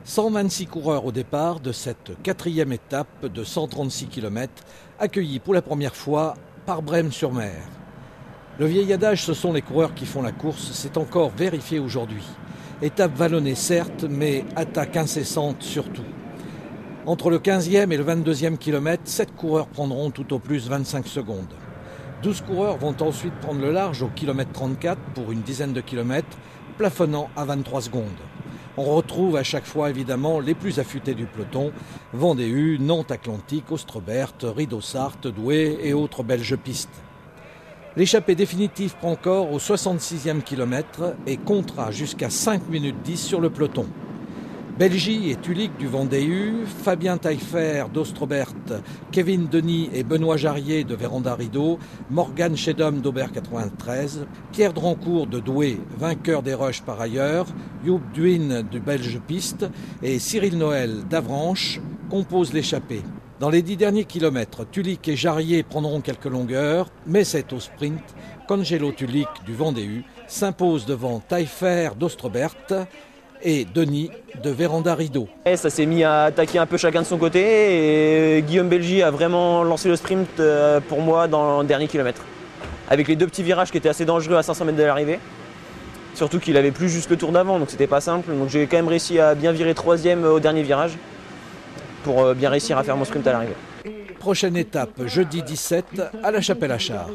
126 coureurs au départ de cette quatrième étape de 136 km, accueillis pour la première fois par Brême-sur-Mer. Le vieil adage, ce sont les coureurs qui font la course, c'est encore vérifié aujourd'hui. Étape vallonnée certes, mais attaque incessante surtout. Entre le 15e et le 22e kilomètre, 7 coureurs prendront tout au plus 25 secondes. 12 coureurs vont ensuite prendre le large au kilomètre 34 pour une dizaine de kilomètres, plafonnant à 23 secondes. On retrouve à chaque fois évidemment les plus affûtés du peloton, Vendée, Nantes Atlantique, Ostrobert, Rideau-Sarthe, Douai et autres belges pistes. L'échappée définitive prend corps au 66e kilomètre et comptera jusqu'à 5 minutes 10 sur le peloton. Belgie et Tulik du Vendée, Fabien Taillefer d'Ostrobert, Kevin Denis et Benoît Jarier de Véranda Rideau, Morgan Chedom d'Aubert 93, Pierre Drancourt de Douai, vainqueur des Rushs par ailleurs, Joop Duin du Belge Piste et Cyril Noël d'Avranches composent l'échappée. Dans les 10 derniers kilomètres, Tulik et Jarier prendront quelques longueurs, mais c'est au sprint qu'Angelo Tulik du Vendée s'impose devant Taillefer d'Ostrobert et Denis de Véranda Rideau. Ça s'est mis à attaquer un peu chacun de son côté et Guillaume Belgie a vraiment lancé le sprint pour moi dans le dernier kilomètre. Avec les deux petits virages qui étaient assez dangereux à 500 mètres de l'arrivée. Surtout qu'il avait plus juste le tour d'avant, donc c'était pas simple. Donc j'ai quand même réussi à bien virer 3e au dernier virage pour bien réussir à faire mon sprint à l'arrivée. Prochaine étape, jeudi 17 à La Chapelle-à-Chars.